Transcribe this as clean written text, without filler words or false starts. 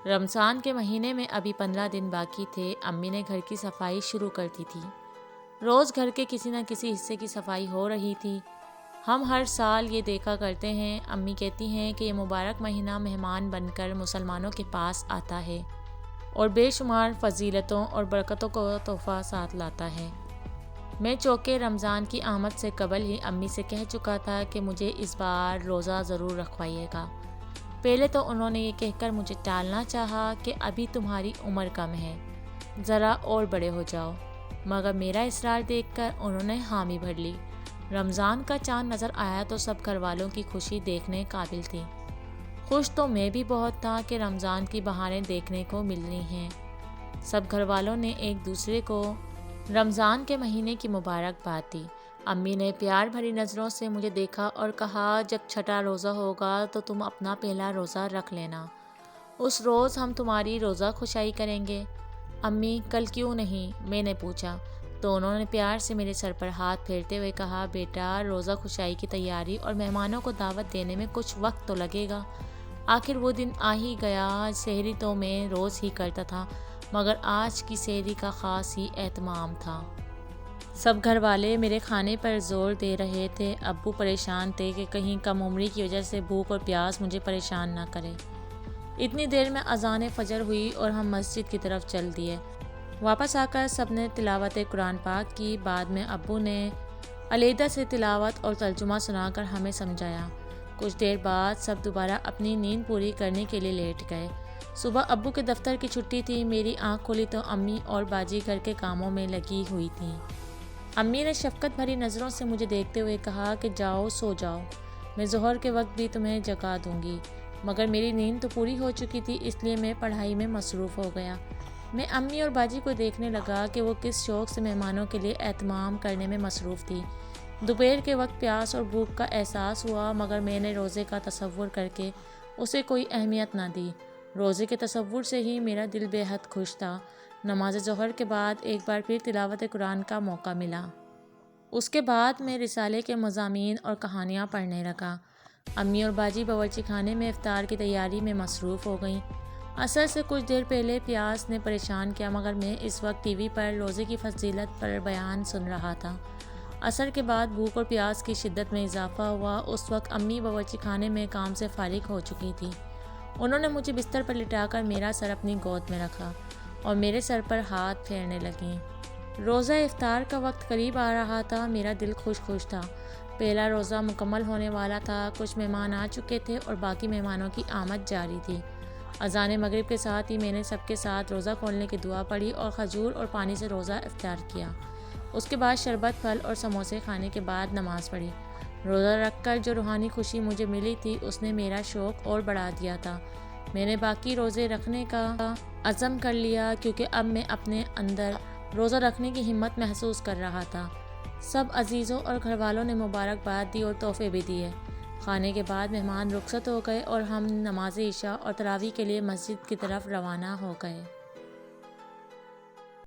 رمضان کے مہینے میں ابھی 15 دن باقی تھے۔ امی نے گھر کی صفائی شروع کر دی تھی۔ روز گھر کے کسی نہ کسی حصے کی صفائی ہو رہی تھی۔ ہم ہر سال یہ دیکھا کرتے ہیں، امی کہتی ہیں کہ یہ مبارک مہینہ مہمان بن کر مسلمانوں کے پاس آتا ہے اور بے شمار فضیلتوں اور برکتوں کو تحفہ ساتھ لاتا ہے۔ میں چونکہ رمضان کی آمد سے قبل ہی امی سے کہہ چکا تھا کہ مجھے اس بار روزہ ضرور رکھوائیے گا۔ پہلے تو انہوں نے یہ کہہ کر مجھے ٹالنا چاہا کہ ابھی تمہاری عمر کم ہے، ذرا اور بڑے ہو جاؤ، مگر میرا اصرار دیکھ کر انہوں نے حامی بھر لی۔ رمضان کا چاند نظر آیا تو سب گھر والوں کی خوشی دیکھنے قابل تھی۔ خوش تو میں بھی بہت تھا کہ رمضان کی بہاریں دیکھنے کو ملنی ہیں۔ سب گھر والوں نے ایک دوسرے کو رمضان کے مہینے کی مبارکباد دی۔ امی نے پیار بھری نظروں سے مجھے دیکھا اور کہا، جب چھٹا روزہ ہوگا تو تم اپنا پہلا روزہ رکھ لینا، اس روز ہم تمہاری روزہ کھشائی کریں گے۔ امی، کل کیوں نہیں؟ میں نے پوچھا تو انہوں نے پیار سے میرے سر پر ہاتھ پھیرتے ہوئے کہا، بیٹا، روزہ کھشائی کی تیاری اور مہمانوں کو دعوت دینے میں کچھ وقت تو لگے گا۔ آخر وہ دن آ ہی گیا۔ سحری تو میں روز ہی کرتا تھا، مگر آج کی سحری کا خاص ہی اہتمام تھا۔ سب گھر والے میرے کھانے پر زور دے رہے تھے۔ ابو پریشان تھے کہ کہیں کم عمری کی وجہ سے بھوک اور پیاس مجھے پریشان نہ کرے۔ اتنی دیر میں اذان فجر ہوئی اور ہم مسجد کی طرف چل دیے۔ واپس آ کر سب نے تلاوت قرآن پاک کی۔ بعد میں ابو نے علیحدہ سے تلاوت اور ترجمہ سنا کر ہمیں سمجھایا۔ کچھ دیر بعد سب دوبارہ اپنی نیند پوری کرنے کے لیے لیٹ گئے۔ صبح ابو کے دفتر کی چھٹی تھی۔ میری آنکھ کھلی تو امی اور باجی گھر کے کاموں میں لگی ہوئی تھیں۔ امی نے شفقت بھری نظروں سے مجھے دیکھتے ہوئے کہا کہ جاؤ، سو جاؤ، میں ظہر کے وقت بھی تمہیں جگا دوں گی۔ مگر میری نیند تو پوری ہو چکی تھی، اس لیے میں پڑھائی میں مصروف ہو گیا۔ میں امی اور باجی کو دیکھنے لگا کہ وہ کس شوق سے مہمانوں کے لیے اہتمام کرنے میں مصروف تھی۔ دوپہر کے وقت پیاس اور بھوک کا احساس ہوا، مگر میں نے روزے کا تصور کر کے اسے کوئی اہمیت نہ دی۔ روزے کے تصور سے ہی میرا دل بے حد خوش تھا۔ نماز ظہر کے بعد ایک بار پھر تلاوت قرآن کا موقع ملا۔ اس کے بعد میں رسالے کے مضامین اور کہانیاں پڑھنے لگا۔ امی اور باجی باورچی خانے میں افطار کی تیاری میں مصروف ہو گئیں۔ عصر سے کچھ دیر پہلے پیاس نے پریشان کیا، مگر میں اس وقت ٹی وی پر روزے کی فضیلت پر بیان سن رہا تھا۔ عصر کے بعد بھوک اور پیاس کی شدت میں اضافہ ہوا۔ اس وقت امی باورچی خانے میں کام سے فارغ ہو چکی تھی۔ انہوں نے مجھے بستر پر لٹا کر میرا سر اپنی گود میں رکھا اور میرے سر پر ہاتھ پھیرنے لگیں۔ روزہ افطار کا وقت قریب آ رہا تھا۔ میرا دل خوش تھا۔ پہلا روزہ مکمل ہونے والا تھا۔ کچھ مہمان آ چکے تھے اور باقی مہمانوں کی آمد جاری تھی۔ اذان مغرب کے ساتھ ہی میں نے سب کے ساتھ روزہ کھولنے کی دعا پڑھی اور کھجور اور پانی سے روزہ افطار کیا۔ اس کے بعد شربت، پھل اور سموسے کھانے کے بعد نماز پڑھی۔ روزہ رکھ کر جو روحانی خوشی مجھے ملی تھی، اس نے میرا شوق اور بڑھا دیا تھا۔ میں نے باقی روزے رکھنے کا عزم کر لیا، کیونکہ اب میں اپنے اندر روزہ رکھنے کی ہمت محسوس کر رہا تھا۔ سب عزیزوں اور گھر والوں نے مبارکباد دی اور تحفے بھی دیے۔ کھانے کے بعد مہمان رخصت ہو گئے اور ہم نماز عشاء اور تراویح کے لیے مسجد کی طرف روانہ ہو گئے۔